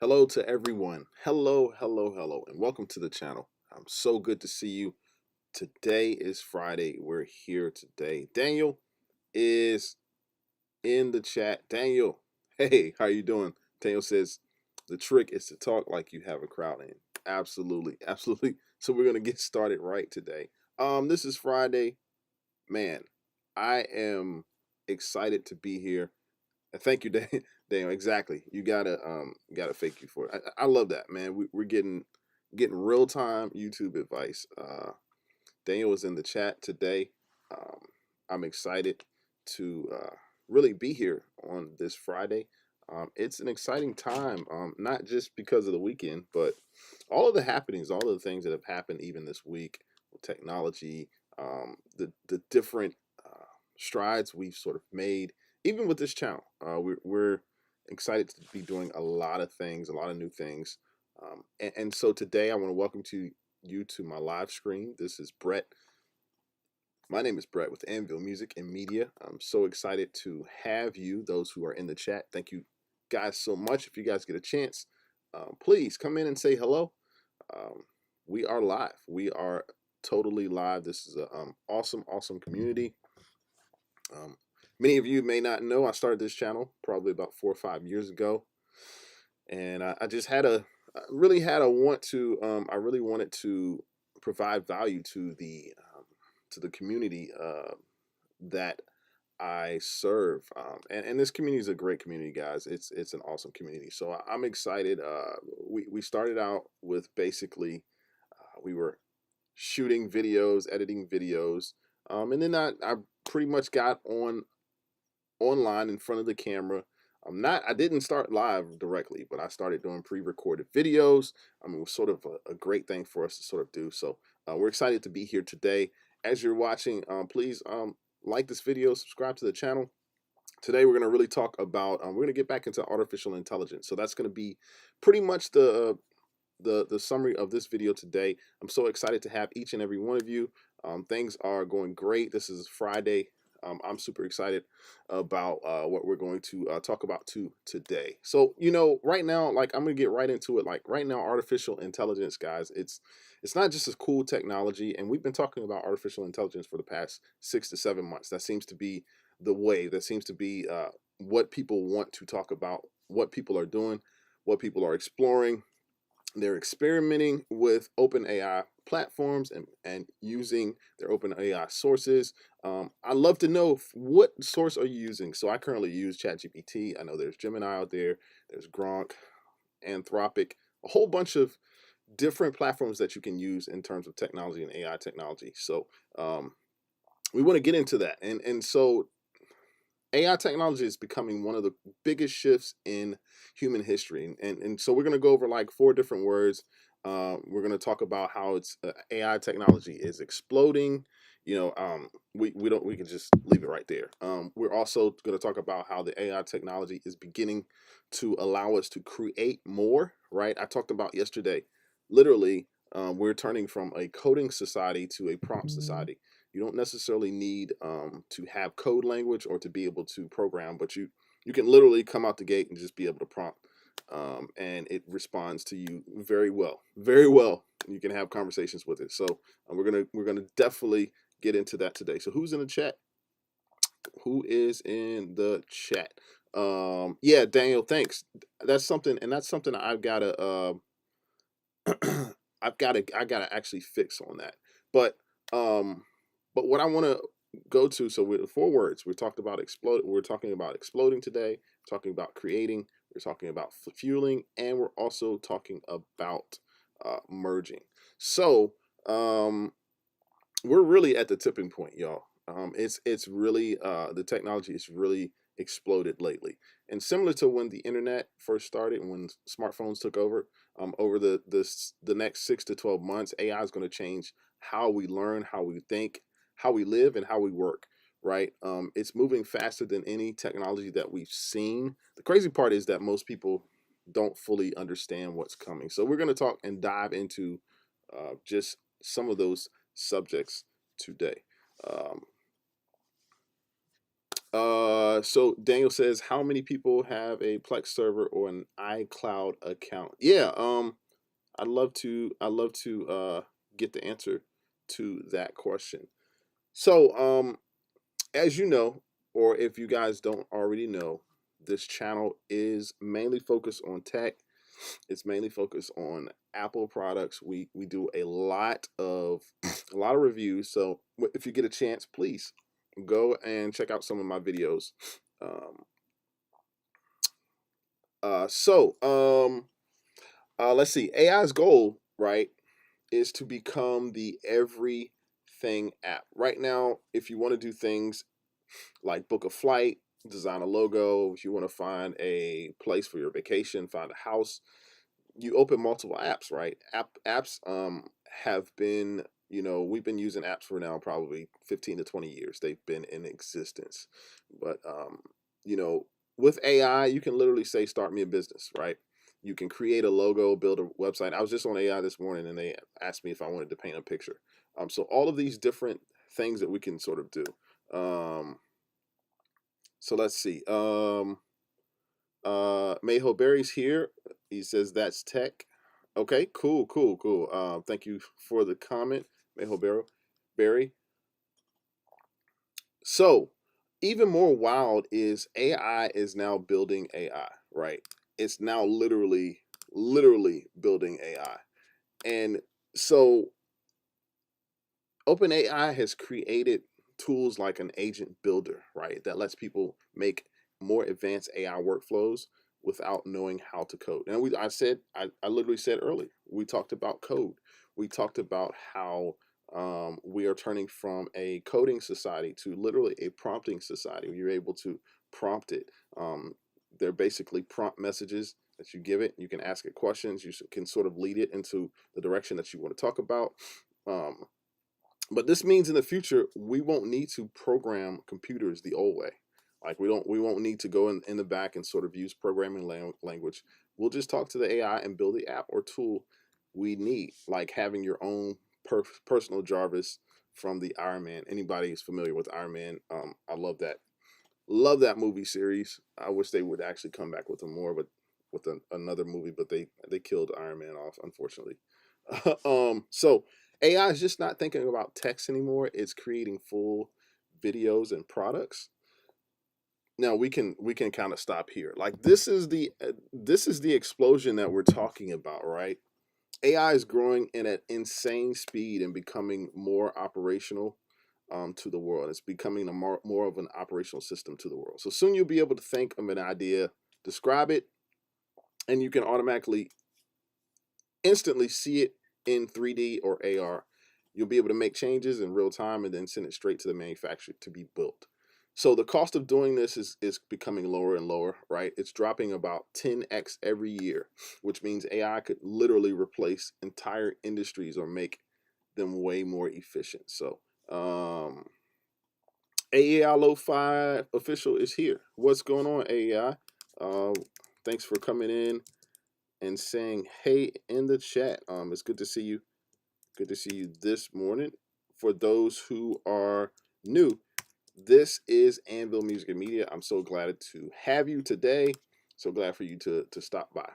Hello to everyone. Hello, hello, hello, and welcome to the channel. I'm so good to see you. Today is Friday. We're here today. Daniel is in the chat. Daniel, hey, how you doing? Daniel says the trick is to talk like you have a crowd in. Absolutely, absolutely. So we're gonna get started right today. This is Friday. Man, I am excited to be here. Thank you, Daniel. Exactly. You gotta fake you for it. I love that, man. We're getting real time YouTube advice. Daniel was in the chat today. Um, I'm excited to really be here on this Friday. It's an exciting time, not just because of the weekend, but all of the happenings, all of the things that have happened even this week with technology, the different strides we've sort of made, even with this channel. We're excited to be doing a lot of things, a lot of new things. And so today I want to welcome you to my live screen. This is Brett. My name is Brett with Anvil Music and Media. I'm so excited to have you, those who are in the chat. Thank you guys so much. If you guys get a chance, please come in and say hello. We are live. We are totally live. This is an awesome community. Many of you may not know I started this channel probably about 4 or 5 years ago, and I just had I really had a want to I really wanted to provide value to the community that I serve, and this community is a great community, guys. It's an awesome community, so I'm excited. We started out with basically we were shooting videos, editing videos, and then I pretty much got online in front of the camera. I didn't start live directly, but I started doing pre-recorded videos. I mean, it was sort of a great thing for us to sort of do. So we're excited to be here today. As you're watching, please like this video, subscribe to the channel. Today we're going to really talk about, we're going to get back into artificial intelligence. So that's going to be pretty much the summary of this video today. I'm so excited to have each and every one of you. Things are going great. This is Friday. I'm super excited about what we're going to talk about today. So, right now, like I'm gonna get right into it. Like right now, artificial intelligence, guys, it's not just a cool technology, and we've been talking about artificial intelligence for the past 6 to 7 months. That seems to be the wave. That seems to be what people want to talk about, what people are doing, what people are exploring. They're experimenting with OpenAI platforms and using their OpenAI sources. I'd love to know what source are you using. So I currently use ChatGPT. I know there's Gemini out there, there's Gronk, Anthropic, a whole bunch of different platforms that you can use in terms of technology and AI technology. So we want to get into that. And so AI technology is becoming one of the biggest shifts in human history, and so we're going to go over like 4 different words. We're going to talk about how AI technology is exploding. We can just leave it right there. We're also going to talk about how the AI technology is beginning to allow us to create more. Right? I talked about yesterday. Literally, we're turning from a coding society to a prompt society. You don't necessarily need to have code language or to be able to program, but you can literally come out the gate and just be able to prompt, and it responds to you very well, very well. You can have conversations with it. So we're gonna definitely get into that today. So who's in the chat? Who is in the chat? Yeah, Daniel, thanks. That's something, and that's something I've gotta I gotta actually fix on that. But um, but what I want to go to, so with 4 words, we talked about explode. We're talking about exploding today. Talking about creating. We're talking about fueling, and we're also talking about merging. So we're really at the tipping point, y'all. It's really the technology is really exploded lately, and similar to when the internet first started and when smartphones took over the next 6 to 12 months, AI is going to change how we learn, how we think, how we live, and how we work. Right? It's moving faster than any technology that we've seen. The crazy part is that most people don't fully understand what's coming. So we're going to talk and dive into just some of those subjects today. Um, So Daniel says, how many people have a Plex server or an iCloud account? Yeah, I'd love to get the answer to that question. So, as you know, or if you guys don't already know, this channel is mainly focused on tech. It's mainly focused on Apple products. We do a lot of a lot of reviews. So if you get a chance, please go and check out some of my videos. Um, uh, so um, let's see. AI's goal, right, is to become the everything app. Right now, if you want to do things like book a flight, design a logo, if you want to find a place for your vacation, find a house, you open multiple apps, right? Apps have been, we've been using apps for now probably 15 to 20 years. They've been in existence. But you know, with AI, you can literally say start me a business, right? You can create a logo, build a website. I was just on AI this morning and they asked me if I wanted to paint a picture. So all of these different things that we can sort of do. Um, so let's see. Mayho Berry's here. He says that's tech. Okay, cool. Thank you for the comment, Mayho Berry. So, even more wild is AI is now building AI, right? It's now literally building AI. And so OpenAI has created tools like an agent builder, right? That lets people make more advanced AI workflows without knowing how to code. And I literally said earlier, we talked about code. We talked about how we are turning from a coding society to literally a prompting society where you're able to prompt it. They're basically prompt messages that you give it. You can ask it questions. You can sort of lead it into the direction that you want to talk about. Um, but this means in the future we won't need to program computers the old way. Like we won't need to go in the back and sort of use programming language. We'll just talk to the AI and build the app or tool we need, like having your own personal Jarvis from the Iron Man. Anybody who's familiar with Iron Man, I love that movie series. I wish they would actually come back with another movie, but they killed Iron Man off, unfortunately. So AI is just not thinking about text anymore. It's creating full videos and products. Now we can kind of stop here. Like this is the explosion that we're talking about, right? AI is growing in an insane speed and becoming more operational to the world. It's becoming more of an operational system to the world. So soon you'll be able to think of an idea, describe it, and you can automatically instantly see it in 3D or AR. You'll be able to make changes in real time and then send it straight to the manufacturer to be built. So the cost of doing this is becoming lower and lower, right? It's dropping about 10x every year, which means AI could literally replace entire industries or make them way more efficient. So AEI Lo-Fi official is here. What's going on, AEI? Thanks for coming in and saying hey in the chat. It's good to see you. Good to see you this morning. For those who are new, this is Anvil Music and Media. I'm so glad to have you today. So glad for you to stop by.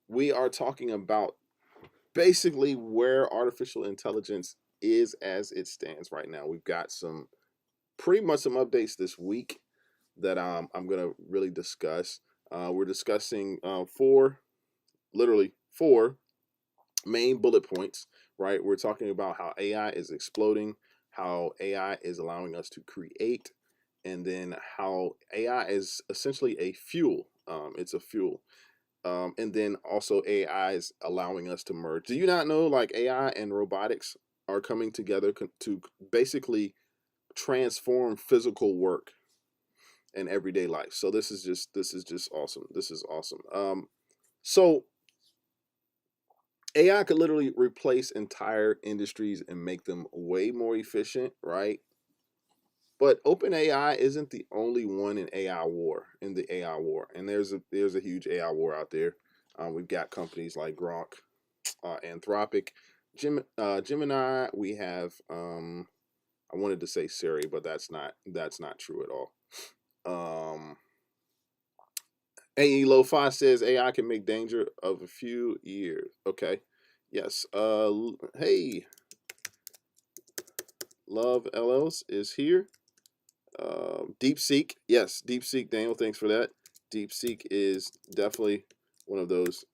We are talking about basically where artificial intelligence is as it stands right now. We've got pretty much some updates this week that I'm gonna really discuss. We're discussing literally four main bullet points, right? We're talking about how AI is exploding, how AI is allowing us to create, and then how AI is essentially a fuel. It's a fuel. And then also AI is allowing us to merge. Do you not know like AI and robotics are coming together to basically transform physical work and everyday life? So this is just awesome. This is awesome. So AI could literally replace entire industries and make them way more efficient, right? But OpenAI isn't the only one in the AI war, and there's a huge AI war out there. We've got companies like Gronk, Anthropic, Gemini. We have I wanted to say Siri, but that's not true at all. Um, AE Lo-Fi says AI can make danger of a few years. Okay. Yes. Hey, Love LLs is here. DeepSeek. Yes, DeepSeek, Daniel, thanks for that. DeepSeek is definitely one of those.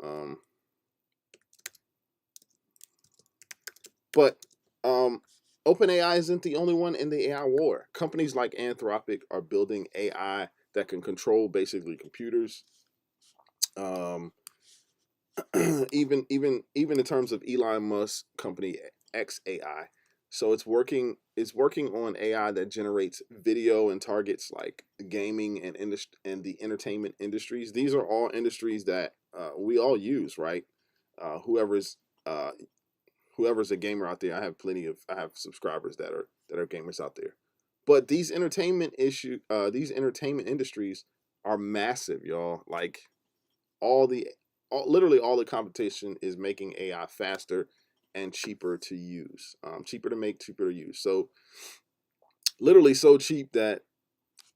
But OpenAI isn't the only one in the AI war. Companies like Anthropic are building AI that can control basically computers. Um, even in terms of Elon Musk's company XAI. So it's working on AI that generates video and targets like gaming and the entertainment industries. These are all industries that we all use, right? Uh, whoever's uh, whoever's a gamer out there, I have subscribers that are gamers out there. But these entertainment industries are massive, y'all. Like all the literally all the competition is making AI faster and cheaper to use, cheaper to make, cheaper to use. So literally so cheap that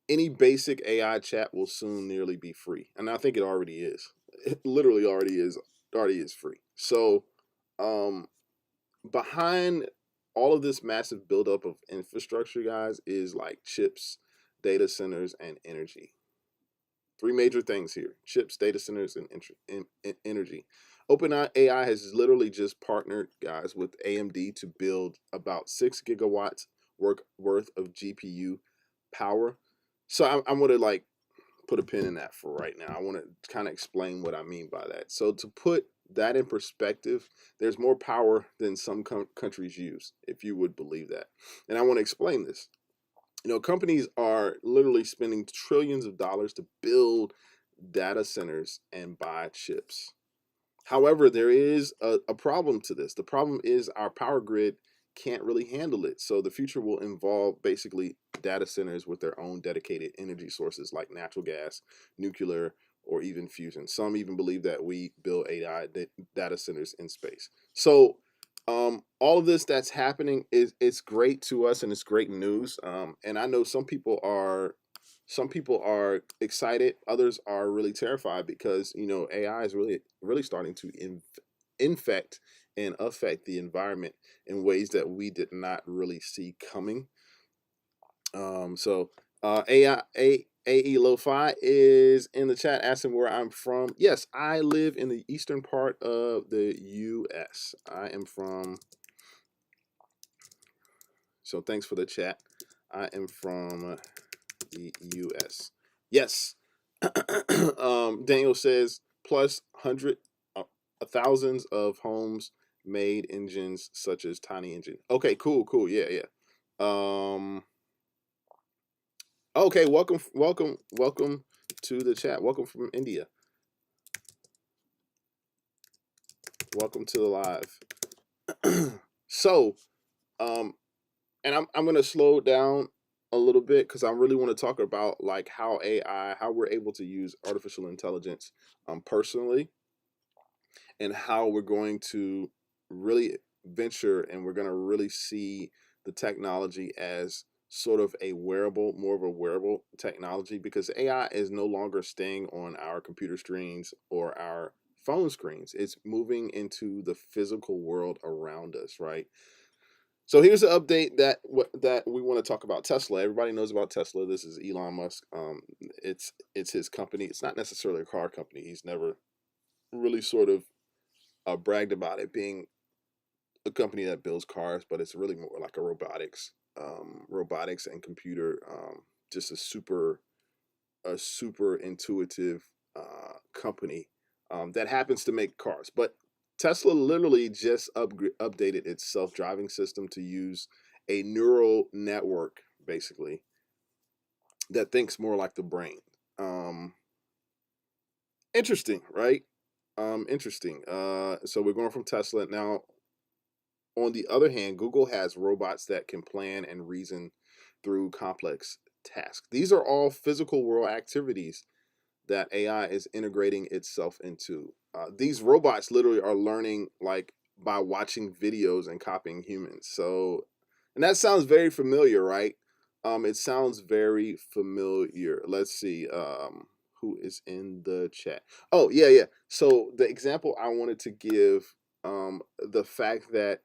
any basic AI chat will soon nearly be free, and I think it already is. It literally already is free. So um, behind all of this massive buildup of infrastructure, guys, is like chips, data centers, and energy. Three major things here: chips, data centers, and energy. OpenAI has literally just partnered, guys, with AMD to build about 6 gigawatts worth of GPU power. So I'm going to like put a pin in that for right now. I want to kind of explain what I mean by that. So to put that in perspective, there's more power than some countries use, if you would believe that. And I want to explain this. Companies are literally spending trillions of dollars to build data centers and buy chips. However, there is a problem to this. The problem is our power grid can't really handle it. So the future will involve basically data centers with their own dedicated energy sources like natural gas, nuclear, or even fusion. Some even believe that we build AI data centers in space. So all of this that's happening is it's great to us and it's great news. And I know some people are excited, others are really terrified because AI is really starting to infect and affect the environment in ways that we did not really see coming. So AI AE Lo-Fi is in the chat asking where I'm from. Yes, I live in the eastern part of the US. I am from, so thanks for the chat. I am from the US. Yes. Daniel says plus thousands of homes made engines such as tiny engine. Okay, cool. Yeah. Okay, welcome to the chat. Welcome from India. Welcome to the live. So, and I'm gonna slow down a little bit because I really want to talk about like how we're able to use artificial intelligence personally, and how we're going to really venture and we're going to really see the technology as sort of more of a wearable technology, because AI is no longer staying on our computer screens or our phone screens. It's moving into the physical world around us, right? So here's an update that we want to talk about. Tesla. Everybody knows about Tesla. This is Elon Musk. It's his company. It's not necessarily a car company. He's never really sort of bragged about it being a company that builds cars, but it's really more like a robotics and computer, just a super intuitive company that happens to make cars. But Tesla literally just updated its self-driving system to use a neural network, basically, that thinks more like the brain. Um, Interesting, right? Interesting. So we're going from Tesla now. On the other hand, Google has robots that can plan and reason through complex tasks. These are all physical world activities that AI is integrating itself into. These robots literally are learning like by watching videos and copying humans. So, and that sounds very familiar, right? It sounds very familiar. Let's see. Who is in the chat? Oh, yeah, yeah. So the example I wanted to give, the fact that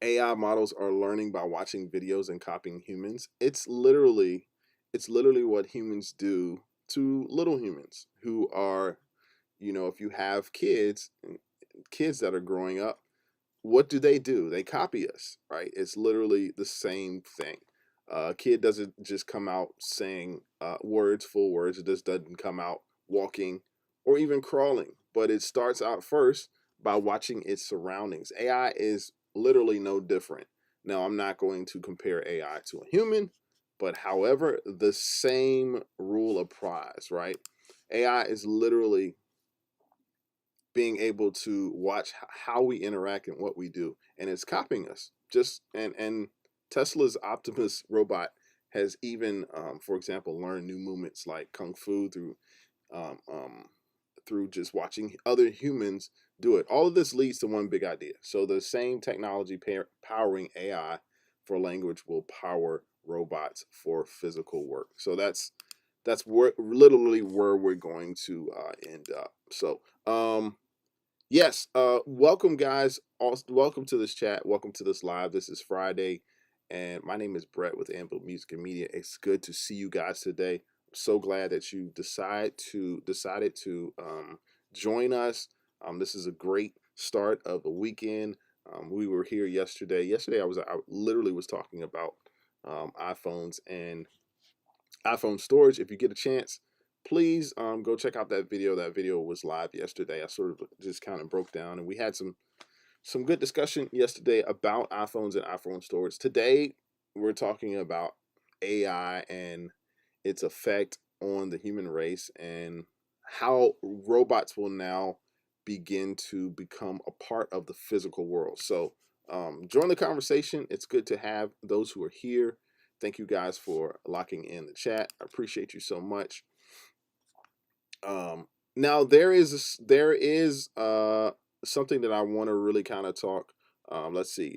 AI models are learning by watching videos and copying humans. It's literally what humans do to little humans who are, if you have kids that are growing up, what do? They copy us, right? It's literally the same thing. A kid doesn't just come out saying full words. It just doesn't come out walking or even crawling, but it starts out first by watching its surroundings. AI is literally no different. Now, I'm not going to compare AI to a human, but however, the same rule applies, right? AI is literally being able to watch how we interact and what we do, and it's copying us. Just and Tesla's Optimus robot has even, for example, learned new movements like kung fu um, um, through just watching other humans do it. All of this leads to one big idea. So the same technology powering AI for language will power robots for physical work. So that's literally where we're going to end up. So yes, welcome guys. Also, welcome to this chat. Welcome to this live. This is Friday, and my name is Brett with MacBook. It's good to see you guys today. I'm so glad that you decided to join us. This is a great start of a weekend. We were here yesterday. Yesterday, I literally was talking about iPhones and iPhone storage. If you get a chance, please go check out that video. That video was live yesterday. I sort of just kind of broke down, and we had some good discussion yesterday about iPhones and iPhone storage. Today, we're talking about AI and its effect on the human race and how robots will now begin to become a part of the physical world. So, join the conversation. It's good to have those who are here. Thank you guys for locking in the chat. I appreciate you so much. Now there is something that I want to really kind of talk. Let's see.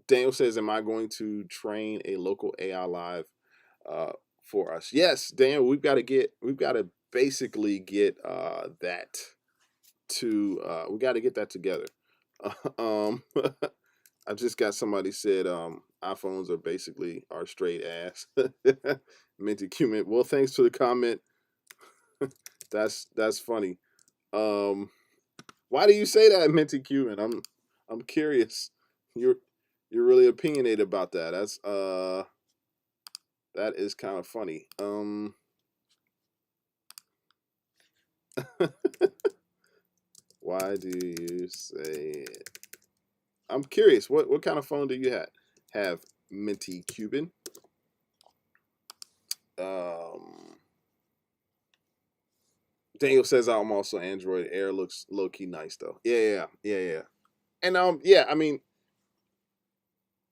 Daniel says, "Am I going to train a local AI live for us?" Yes, Daniel. We've got to basically get that to we got to get that together. um, I just got somebody said iPhones are basically our straight ass. Minty Cumin. Well, thanks for the comment. That's funny. Um, why do you say that, Minty Cumin? I'm curious. You're you're really opinionated about that. That is kind of funny. Why do you say it? I'm curious. What kind of phone do you have, Minty Cuban? Um, Daniel says I'm also Android. Air looks low key nice though. Yeah. And yeah, I mean,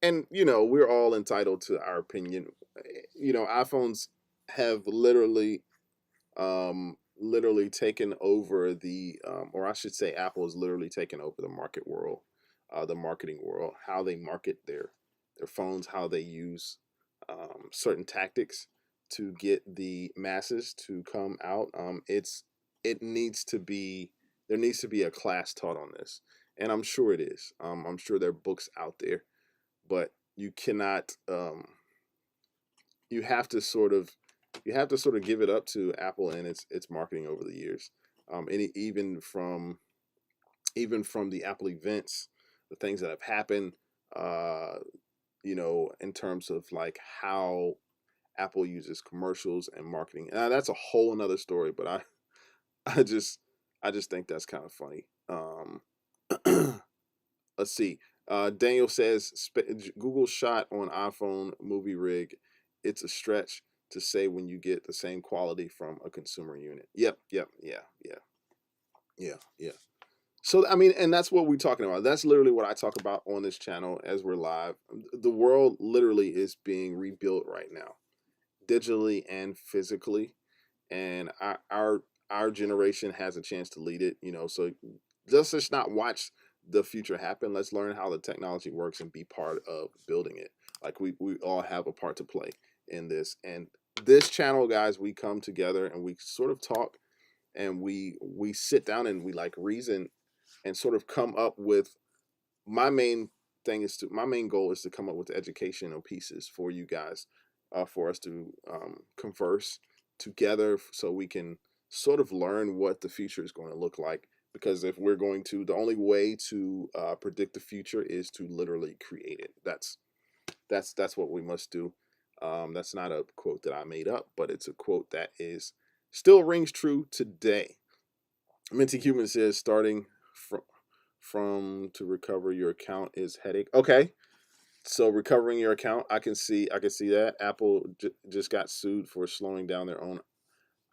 and we're all entitled to our opinion. iPhones have literally taken over or I should say, Apple has literally taken over the the marketing world. How they market their phones, how they use certain tactics to get the masses to come out. It needs to be There needs to be a class taught on this, and I'm sure it is. I'm sure there are books out there, but you cannot. You have to sort of give it up to Apple and its marketing over the years. And even from the Apple events, the things that have happened, uh, in terms of like how Apple uses commercials and marketing. That's a whole another story, but I just I just think that's kind of funny. Let's see. Daniel says Google shot on iPhone movie rig. It's a stretch to say when you get the same quality from a consumer unit. Yep. Yeah. So I mean, and that's what we're talking about. That's literally what I talk about on this channel as we're live. The world literally is being rebuilt right now, digitally and physically, and our generation has a chance to lead it. So let's not watch the future happen. Let's learn how the technology works and be part of building it. Like we all have a part to play in this. And this channel, guys, we come together and we sort of talk, and we sit down and we like reason and sort of come up with, my main my main goal is to come up with educational pieces for you guys, for us to converse together, so we can sort of learn what the future is going to look like. Because if we're going to, the only way to predict the future is to literally create it. That's what we must do. That's not a quote that I made up, but it's a quote that is still rings true today. Minty Cuban says starting from to recover your account is headache. Okay, so recovering your account, I can see that Apple just got sued for slowing down their own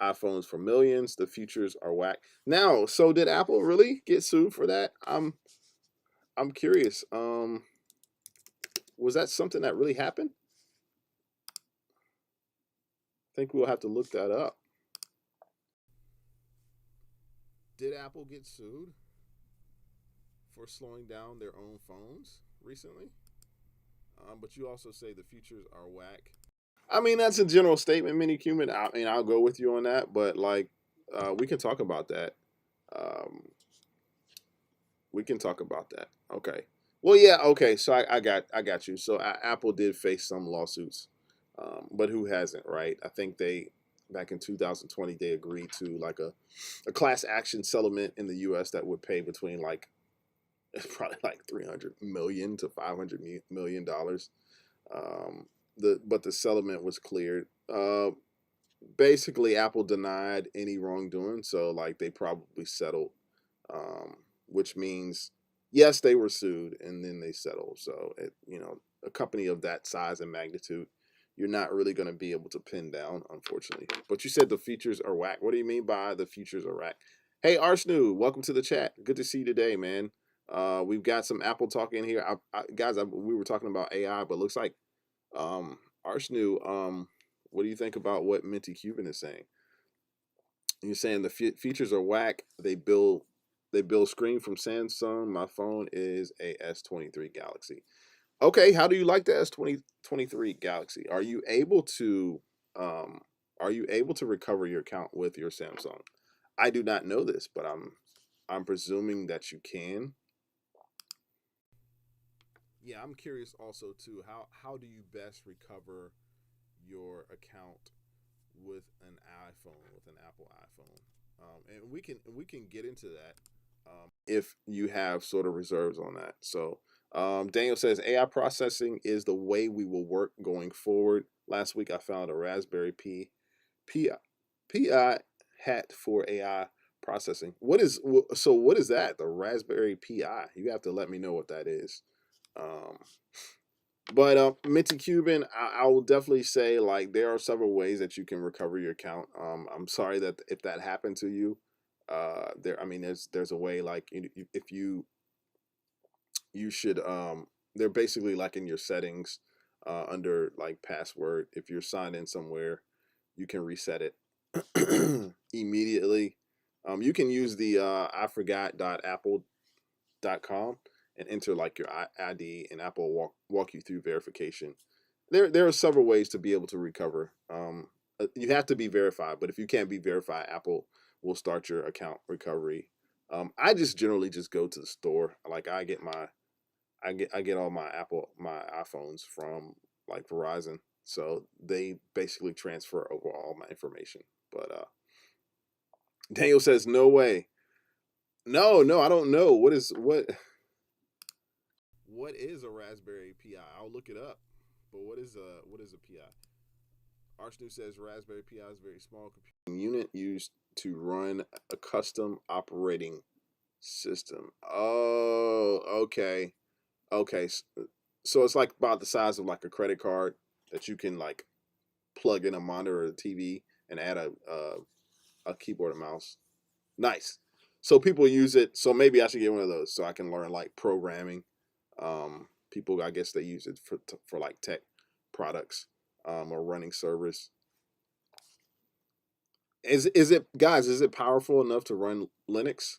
iPhones for millions. The features are whack. Now, so did Apple really get sued for that? I'm curious. Was that something that really happened? I think we'll have to look that up. Did Apple get sued for slowing down their own phones recently? But you also say the features are whack. I mean, that's a general statement, Mini Cuban. I mean, I'll go with you on that, but like, we can talk about that. Um, we can talk about that. Okay. Well, yeah. Okay. So I got you. So Apple did face some lawsuits, but who hasn't, right? I think they, back in 2020, they agreed to like a class action settlement in the U.S. that would pay between like probably like 300 million to 500 million dollars. But the settlement was cleared. Basically, Apple denied any wrongdoing, so like they probably settled, which means yes, they were sued and then they settled. So a company of that size and magnitude, you're not really going to be able to pin down, unfortunately. But you said the features are whack. What do you mean by the features are whack? Hey, Arsnu, welcome to the chat. Good to see you today, man. We've got some Apple talk in here. Guys, we were talking about AI, but looks like Arsnu, what do you think about what Minty Cuban is saying? You're saying the features are whack. They build screen from Samsung. My phone is a S23 Galaxy. Okay, how do you like the S23 Galaxy? Um, are you able to recover your account with your Samsung? I do not know this, but I'm presuming that you can. Yeah, I'm curious also too. How do you best recover your account with an iPhone, with an Apple iPhone? And we can get into that, if you have sort of reserves on that. So Daniel says AI processing is the way we will work going forward. Last week I found a Raspberry Pi hat for AI processing. What is that? The Raspberry Pi? You have to let me know what that is. Um, but Minty Cuban, I will definitely say like there are several ways that you can recover your account. I'm sorry that if that happened to you. I mean, there's a way like if you should they're basically like in your settings, under like password. If you're signed in somewhere, you can reset it immediately. You can use the iforgot.apple.com and enter like your ID, and Apple walk you through verification. There are several ways to be able to recover. You have to be verified, but if you can't be verified, Apple will start your account recovery. I just generally just go to the store. Like I get all my iPhones from like Verizon, so they basically transfer over all my information. But Daniel says no way. No, I don't know what is a Raspberry Pi. I'll look it up. But what is a Pi? Archnew says Raspberry Pi is a very small computing unit used to run a custom operating system. Oh, okay. Okay. So it's like about the size of like a credit card that you can like plug in a monitor or a TV and add a keyboard and mouse. Nice. So people use it. So maybe I should get one of those so I can learn like programming. People, I guess they use it for like tech products, or running servers. Is it, guys? Is it powerful enough to run Linux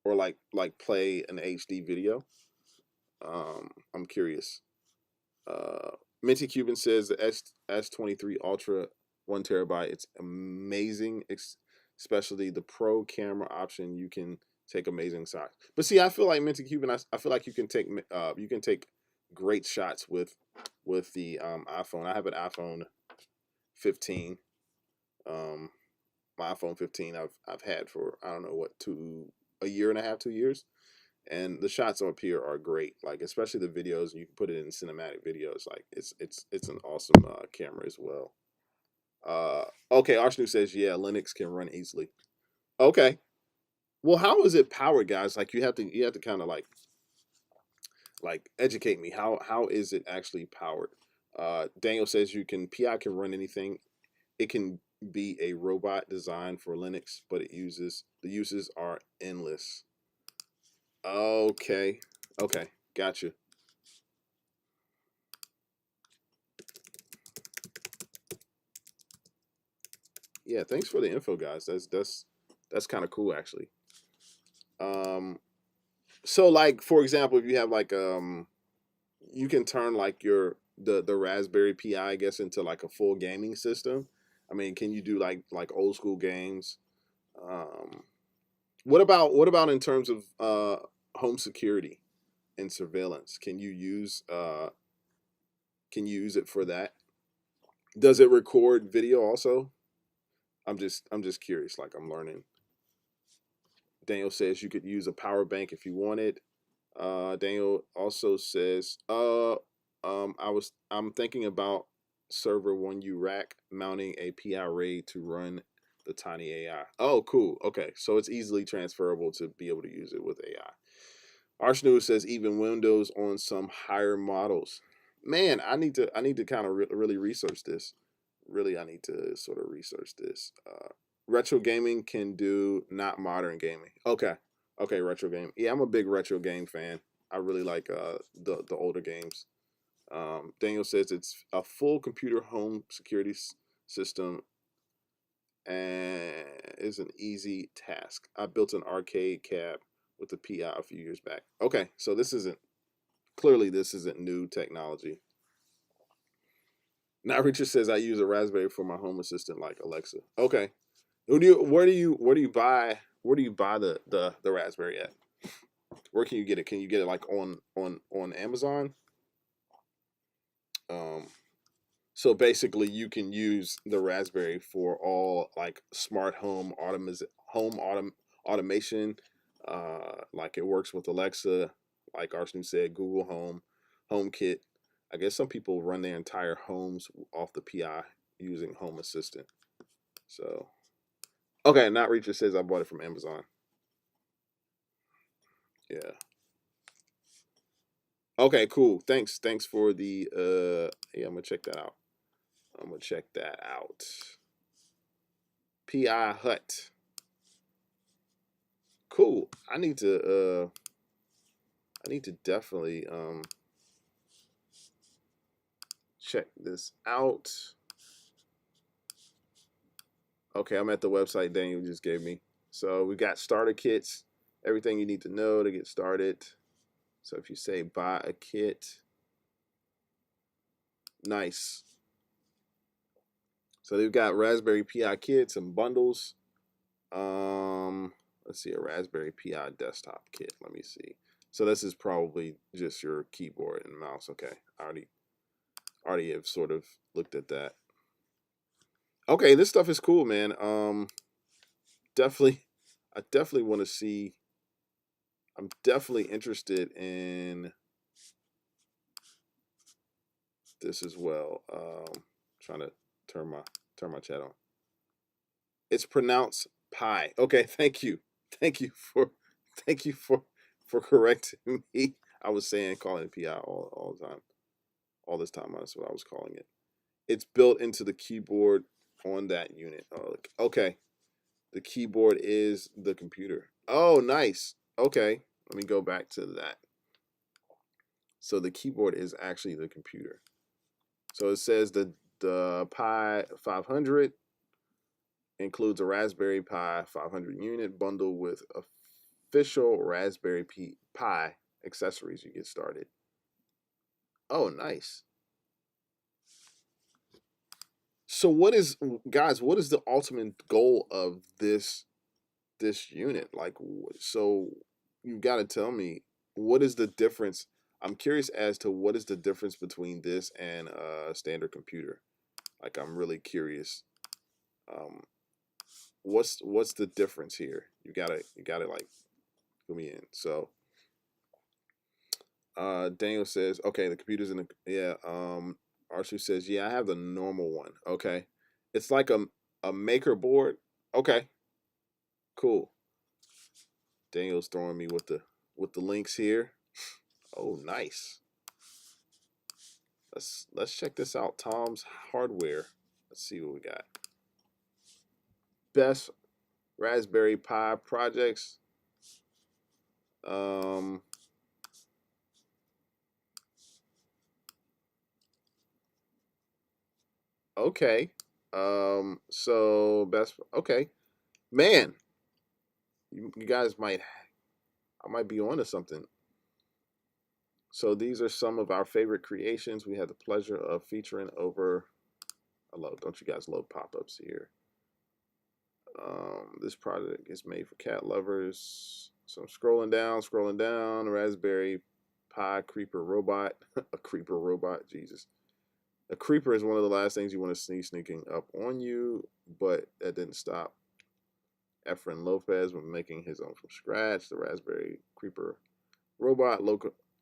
or like play an HD video? I'm curious. Minty Cuban says the S23 Ultra 1 terabyte. It's amazing, especially the Pro camera option. You can take amazing shots. But see, I feel like Minty Cuban. I feel like you can take great shots with the iPhone. I have an iPhone 15. Um, my iPhone 15 I've had for I don't know what a year and a half, 2 years, and the shots up here are great. Like especially the videos, you can put it in cinematic videos. Like it's an awesome camera as well. Okay, Arshnu says yeah, Linux can run easily. Okay, well, how is it powered, guys? Like you have to kind of like educate me. How is it actually powered? Daniel says you can PI can run anything. It can be a robot designed for Linux, but the uses are endless. Okay. Okay. Gotcha. Yeah, thanks for the info, guys. That's kind of cool actually. Um so like for example, if you have like you can turn like the Raspberry Pi, I guess, into like a full gaming system. I mean, can you do like old school games? Um what about in terms of home security and surveillance? Can you use it for that? Does it record video also? I'm just curious. Like I'm learning. Daniel says you could use a power bank if you wanted. Daniel also says, I'm thinking about server 1U rack mounting a PI RAID to run the tiny AI. Oh, cool. Okay, so it's easily transferable to be able to use it with AI. Arshnew says even Windows on some higher models. Man, I need to kind of really research this. Really, I need to sort of research this. Retro gaming can do not modern gaming. Okay, okay, retro game. Yeah, I'm a big retro game fan. I really like the older games. Daniel says it's a full computer home security system and is an easy task. I built an arcade cab with the PI a few years back. Okay, so this isn't new technology. Now Richard says I use a Raspberry for my home assistant like Alexa. Okay. Where do you buy the Raspberry at? Where can you get it? Can you get it like on Amazon? Um so basically you can use the Raspberry for all like smart automation. Like it works with Alexa, like Arsene said, Google Home, HomeKit. I guess some people run their entire homes off the PI using Home Assistant. So okay, not Reacher says I bought it from Amazon. Yeah. Okay, cool. Thanks for the yeah, I'm gonna check that out. I'm gonna check that out. PI Hut. Cool. I need to definitely check this out. Okay, I'm at the website Daniel just gave me. So we got starter kits, everything you need to know to get started. So if you say buy a kit, nice. So they've got Raspberry Pi kits and bundles. Let's see, a Raspberry Pi desktop kit. Let me see. So this is probably just your keyboard and mouse. Okay, I already have sort of looked at that. Okay, this stuff is cool, man. Definitely, I definitely want to see. I'm definitely interested in this as well. Trying to turn my chat on. It's pronounced pie. Okay, thank you for thank you for correcting me. I was saying calling it PI all the time. All this time, that's what I was calling it. It's built into the keyboard on that unit. Oh, okay. The keyboard is the computer. Oh, nice. Okay, let me go back to that. So the keyboard is actually the computer. So it says the Pi 500 includes a Raspberry Pi 500 unit bundle with official Raspberry Pi accessories. You get started. Oh, nice. So what is, guys, what is the ultimate goal of this unit? Like, so you got to tell me, what is the difference? I'm curious as to what is the difference between this and a standard computer. Like, I'm really curious. Um, what's the difference here? You gotta like fill me in. So Daniel says, okay, the computer's in the, yeah. Arshu says, yeah, I have the normal one. Okay, it's like a maker board. Okay, cool. Daniel's throwing me with the links here. Oh, nice. Let's check this out. Tom's Hardware. Let's see what we got. Best Raspberry Pi projects. Um, okay. So best. Okay, man. You guys might. I might be onto something. So these are some of our favorite creations. We had the pleasure of featuring over. I love. Don't you guys love pop-ups here? This project is made for cat lovers. So I'm scrolling down. Raspberry Pi Creeper Robot. A creeper robot, Jesus. A creeper is one of the last things you want to see sneaking up on you, but that didn't stop Efren Lopez from making his own from scratch. The Raspberry Creeper Robot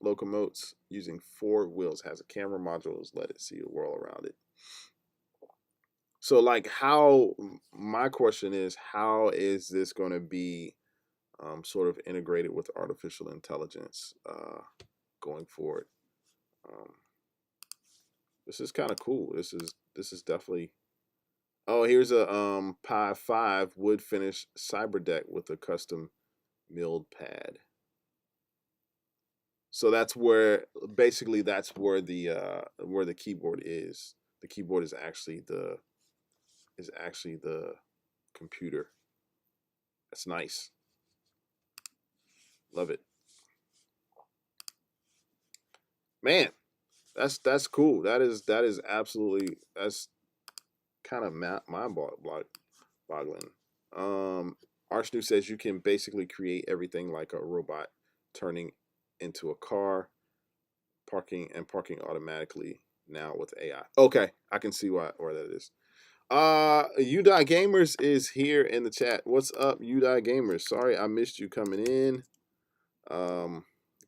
locomotes using 4 wheels, has a camera modules, let it see the world around it. So, like, how, my question is, how is this going to be sort of integrated with artificial intelligence going forward? Um, this is kind of cool. This is definitely. Oh, here's a Pi 5 wood finish cyber deck with a custom milled pad. So that's where, basically, that's where the keyboard is. The keyboard is actually the computer. That's nice. Love it. Man, that's cool. That is absolutely, that's kind of mind boggling. Arshnu says you can basically create everything like a robot, turning into a car, parking automatically now with AI. Okay, I can see where that is. UDI Gamers is here in the chat. What's up, UDI Gamers? Sorry I missed you coming in.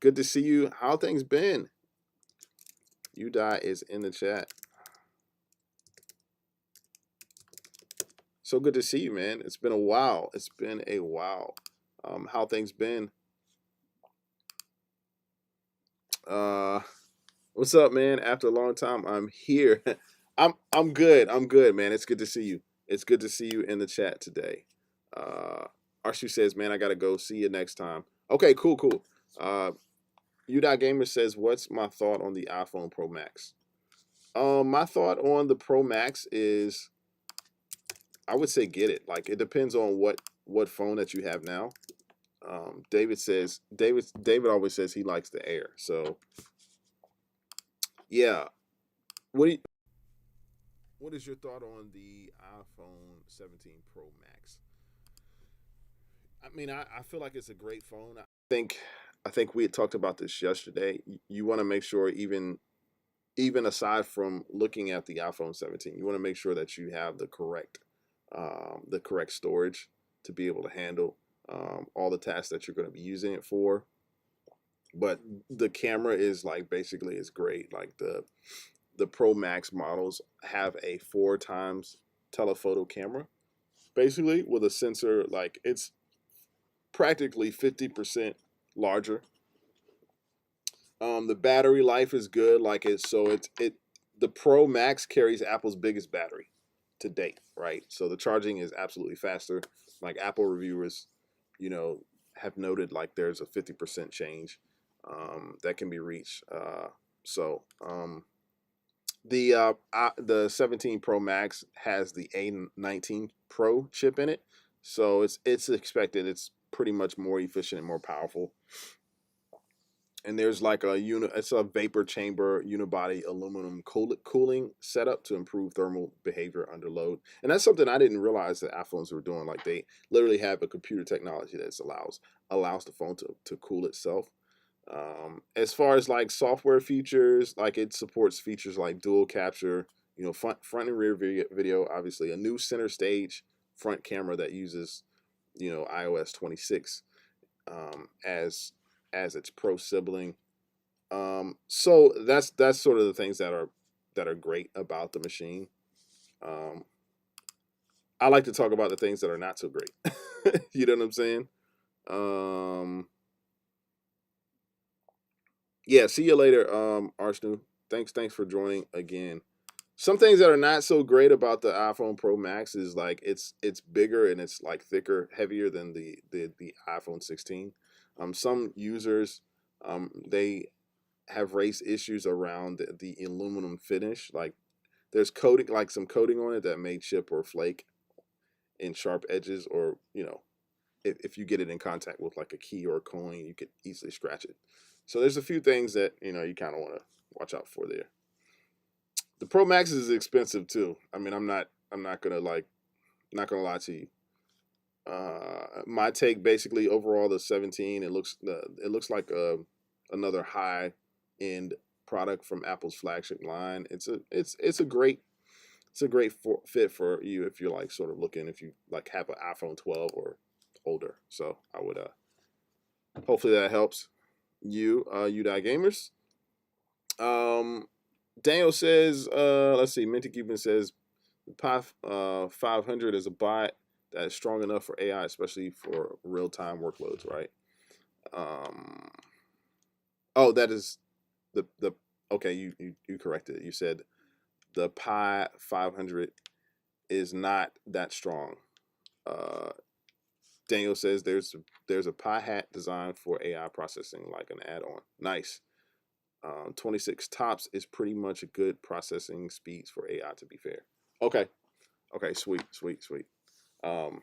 Good to see you. How things been? UDI is in the chat. So good to see you, man. It's been a while. It's been a while. How things been? What's up, man? After a long time, I'm here. I'm good. I'm good, man. It's good to see you. It's good to see you in the chat today. Arshu says, man, I gotta go. See you next time. Okay, cool. Gamer says, what's my thought on the iPhone Pro Max? My thought on the Pro Max is, I would say get it. Like, it depends on what phone that you have now. David always says he likes the Air. So yeah. What do you, what is your thought on the iPhone 17 Pro Max? I mean, I feel like it's a great phone. Think I think we had talked about this yesterday. You want to make sure, even aside from looking at the iPhone 17, you want to make sure that you have the correct storage to be able to handle all the tasks that you're going to be using it for. But the camera is, like, basically is great. Like, the Pro Max models have a 4x telephoto camera, basically, with a sensor. Like, it's practically 50% larger. The battery life is good. Like, the Pro Max carries Apple's biggest battery to date, right? So the charging is absolutely faster. Like, Apple reviewers, you know, have noted, like, there's a 50% change that can be reached. The 17 Pro Max has the A19 Pro chip in it, so it's expected. It's pretty much more efficient and more powerful. and there's like it's a vapor chamber unibody aluminum cooling setup to improve thermal behavior under load. And that's something I didn't realize that iPhones were doing. Like they literally have a computer technology that allows the phone to cool itself. As far as like software features, like it supports features like dual capture, front and rear video, obviously a new center stage front camera that uses, iOS 26 as its pro sibling. So that's sort of the things that are great about the machine. Um, I like to talk about the things that are not so great. You know what I'm saying? Yeah, see you later, Arsenal. Thanks for joining again. Some things that are not so great about the iPhone Pro Max is like it's bigger and it's like thicker, heavier than the iPhone 16. Some users they have raised issues around the aluminum finish. Like there's coating, like some coating on it that may chip or flake in sharp edges, or if you get it in contact with like a key or a coin, you could easily scratch it. So there's a few things that you kind of want to watch out for there. The Pro Max is expensive too. I mean, I'm not gonna lie to you. My take basically overall, the 17, it looks like another high end product from Apple's flagship line. It's a great fit for you if you're like sort of looking, if you like have an iPhone 12 or older. So I would hopefully that helps you gamers. Daniel says, let's see, Minty Cuban says Pi 500 is a bot that is strong enough for AI, especially for real-time workloads, right? Oh, that is the okay, you corrected it. You said the Pi 500 is not that strong. Daniel says there's a Pi hat designed for AI processing, like an add-on. Nice. 26 tops is pretty much a good processing speeds for AI, to be fair. Okay. Okay, sweet. Man,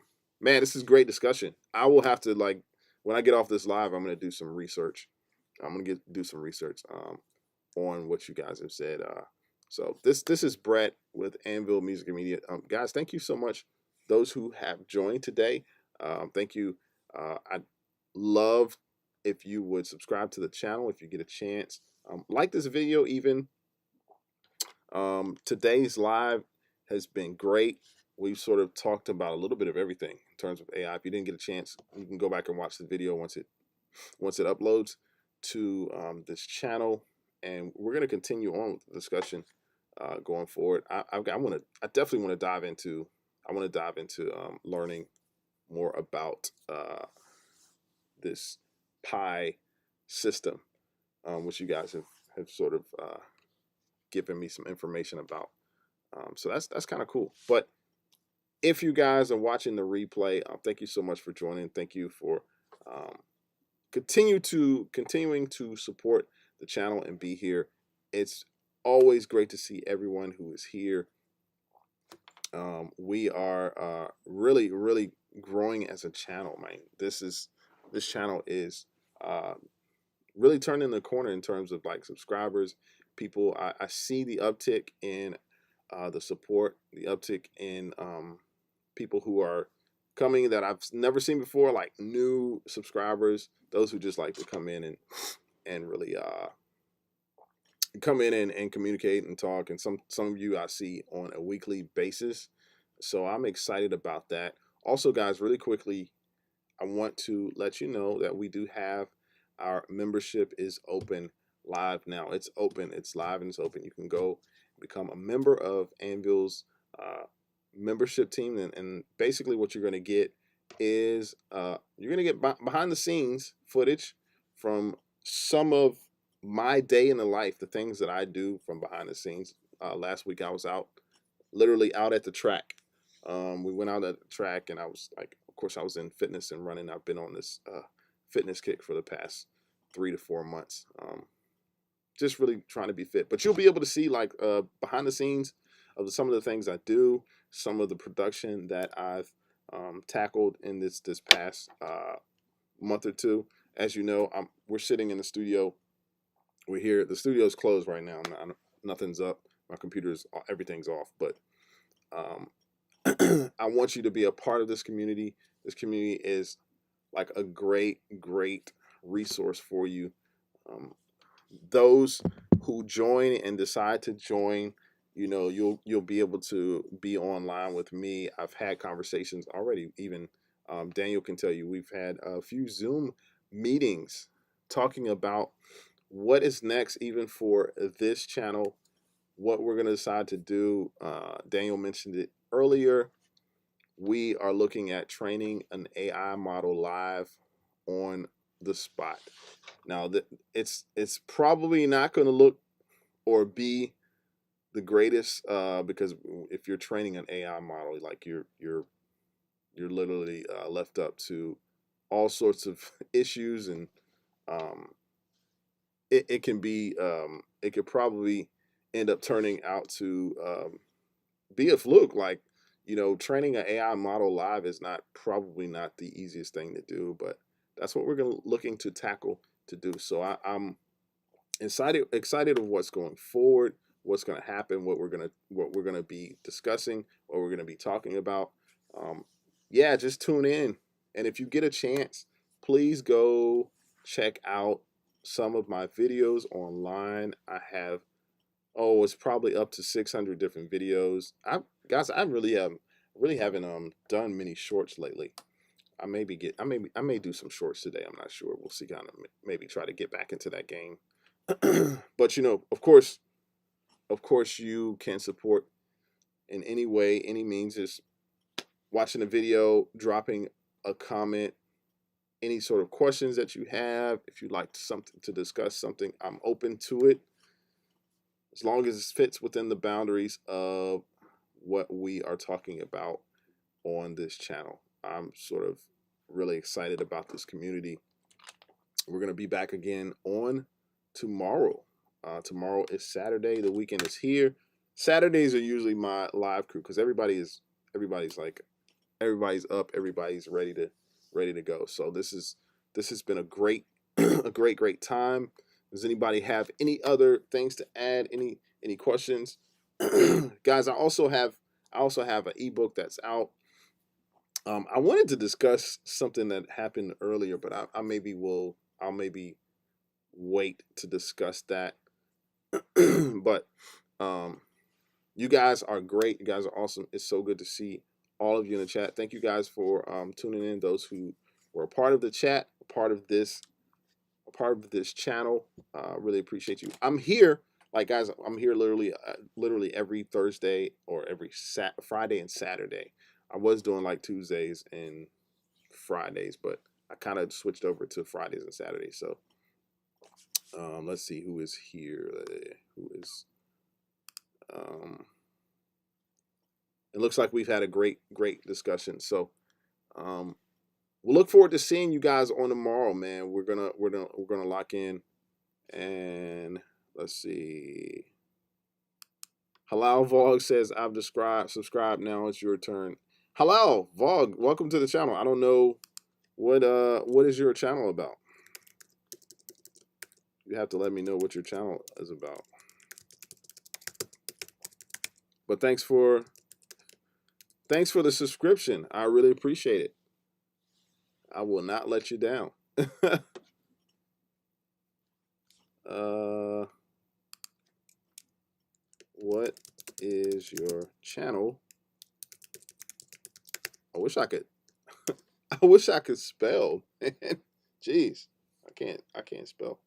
this is great discussion. I will have to, like, when I get off this live, I'm gonna do some research. I'm gonna do some research on what you guys have said. So this is Brett with Anvil Music and Media. Guys, thank you so much. Those who have joined today, thank you. I'd love if you would subscribe to the channel if you get a chance. Like this video even. Today's live has been great. We've sort of talked about a little bit of everything in terms of AI. If you didn't get a chance, you can go back and watch the video once it uploads to this channel, and we're going to continue on with the discussion going forward. I definitely want to dive into learning more about this Pi system, which you guys have sort of given me some information about. So that's kind of cool. But if you guys are watching the replay, thank you so much for joining. Thank you for continuing to support the channel and be here. It's always great to see everyone who is here. We are really growing as a channel, man. This channel is really turning the corner in terms of like subscribers. People, I see the uptick in the support, the uptick in people who are coming that I've never seen before, like new subscribers, those who just like to come in and really come in and communicate and talk. And some of you I see on a weekly basis. So I'm excited about that. Also, guys, really quickly, I want to let you know that we do have our membership is open live now. It's open, it's live, and it's open. You can go become a member of Anvil's membership team, and basically what you're going to get is you're going to get behind the scenes footage from some of my day in the life, the things that I do from behind the scenes. Last week I was literally out at the track. We went out at the track, and I was like, of course I was in fitness and running. I've been on this fitness kick for the past 3 to 4 months. Just really trying to be fit. But you'll be able to see like behind the scenes of some of the things I do, some of the production that I've tackled in this past month or two. As you know, we're sitting in the studio we're here. The studio's closed right now. Nothing's up. My computer's everything's off. But um, I want you to be a part of this community. This community is like a great, great resource for you. Um, those who join and decide to join, you'll be able to be online with me. I've had conversations already. Even Daniel can tell you we've had a few Zoom meetings talking about what is next, even for this channel, what we're going to decide to do. Daniel mentioned it earlier. We are looking at training an AI model live on the spot. Now, it's probably not going to look or be the greatest, because if you're training an AI model, like you're literally left up to all sorts of issues, and um, it can be it could probably end up turning out to be a fluke. Like, training an AI model live is probably not the easiest thing to do, but that's what we're looking to tackle to do. So I'm excited of what's going forward, what's going to happen, what we're gonna be discussing, what we're gonna be talking about. Um, yeah, just tune in, and if you get a chance, please go check out some of my videos online. I have, it's probably up to 600 different videos. I really haven't done many shorts lately. I may do some shorts today. I'm not sure. We'll see. Kind of maybe try to get back into that game. But of course, you can support in any way, any means. Just watching a video, dropping a comment, any sort of questions that you have. If you'd like something to discuss something, I'm open to it, as long as it fits within the boundaries of what we are talking about on this channel. I'm sort of really excited about this community. We're going to be back again on tomorrow. Tomorrow is Saturday. The weekend is here. Saturdays are usually my live crew, because everybody's up, everybody's ready to go. So this has been a great a great time. Does anybody have any other things to add? Any questions? Guys, I also have an ebook that's out. I wanted to discuss something that happened earlier, but I'll maybe wait to discuss that. But you guys are great. You guys are awesome. It's so good to see all of you in the chat. Thank you guys for tuning in. Those who were a part of the chat, a part of this channel. Really appreciate you. I'm here, like, guys. I'm here literally every Thursday, or every Friday and Saturday. I was doing like Tuesdays and Fridays, but I kind of switched over to Fridays and Saturdays. So let's see who is here. Who is? It looks like we've had a great discussion. So we'll look forward to seeing you guys on tomorrow, man. We're gonna lock in, and let's see. Halal Vlog says, I've subscribed. Now it's your turn. Halal Vlog, welcome to the channel. I don't know what is your channel about. You have to let me know what your channel is about. But thanks for the subscription. I really appreciate it. I will not let you down. What is your channel? I wish I could I wish I could spell. Jeez, I can't spell.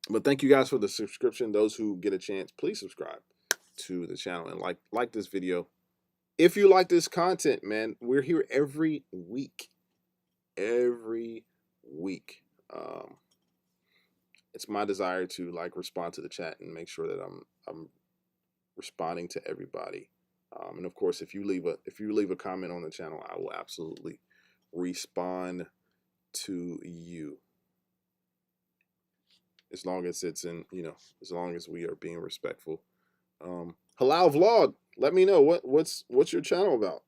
But thank you guys for the subscription. Those who get a chance, please subscribe to the channel and like this video. If you like this content, man, we're here every week. Every week. It's my desire to respond to the chat and make sure that I'm responding to everybody. And of course, if you leave a comment on the channel, I will absolutely respond to you. As long as it's as long as we are being respectful. Halal Vlog, let me know what's your channel about.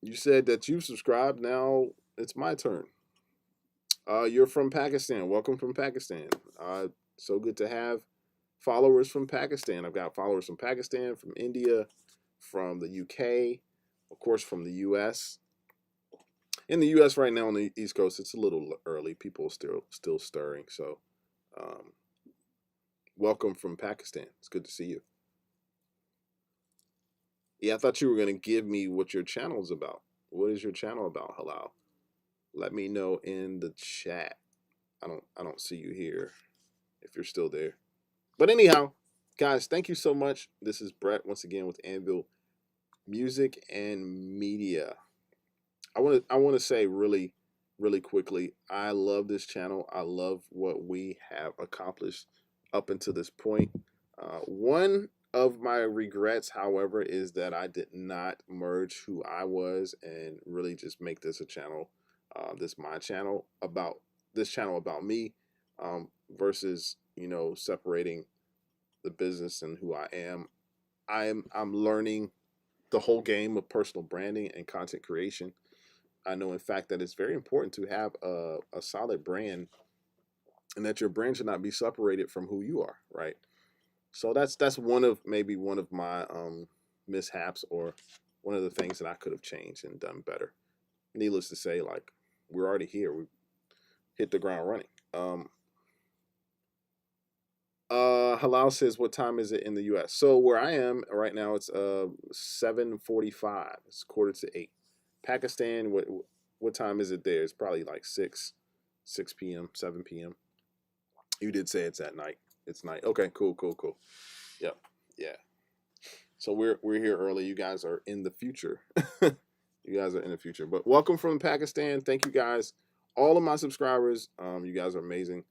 You said that you subscribed. Now it's my turn. You're from Pakistan. Welcome from Pakistan. So good to have followers from Pakistan. I've got followers from Pakistan, from India, from the UK, of course, from the US. In the US right now on the East Coast, it's a little early. People are still stirring. So, um, welcome from Pakistan. It's good to see you. Yeah, I thought you were gonna give me what your channel is about. What is your channel about, Halal? Let me know in the chat. I don't see you here if you're still there. But anyhow, guys, thank you so much. This is Brett once again with Anvil Music and Media. I want to say really quickly, I love this channel. I love what we have accomplished up until this point. One of my regrets, however, is that I did not merge who I was and really just make this a channel, this my channel about this channel about me, versus separating the business and who I am. I'm learning the whole game of personal branding and content creation. I know, in fact, that it's very important to have a solid brand, and that your brand should not be separated from who you are, right? So that's one of my mishaps, or one of the things that I could have changed and done better. Needless to say, like, we're already here. We hit the ground running. Halal says, "What time is it in the U.S.?" So where I am right now, it's 7:45. It's 7:45. Pakistan, what time is it there? It's probably like 6 p.m., 7 p.m. You did say it's at night. It's night. Okay, cool. Yep, yeah. So we're here early. You guys are in the future. You guys are in the future. But welcome from Pakistan. Thank you guys, all of my subscribers. You guys are amazing,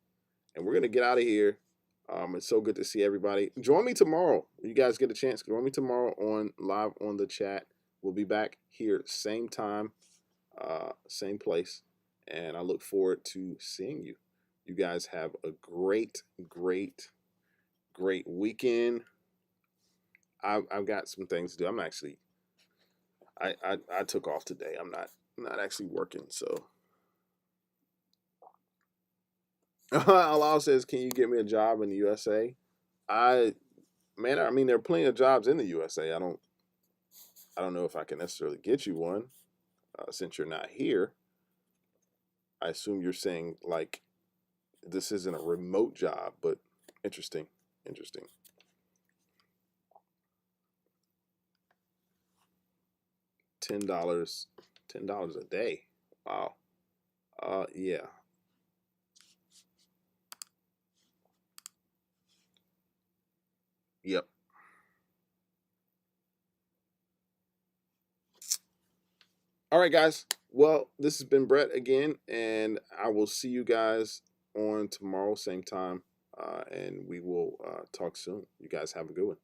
and we're gonna get out of here. It's so good to see everybody. Join me tomorrow. You guys get a chance. Join me tomorrow on live on the chat. We'll be back here same time, same place, and I look forward to seeing you. You guys have a great weekend. I've got some things to do. I'm actually I took off today. I'm not actually working. So Allah says, "Can you get me a job in the USA?" I I mean, there are plenty of jobs in the USA. I don't know if I can necessarily get you one, since you're not here. I assume you're saying, like, this isn't a remote job, but interesting. $10, $10 a day. Wow. Yeah. Yep. All right, guys. Well, this has been Brett again, and I will see you guys on tomorrow, same time, and we will talk soon. You guys have a good one.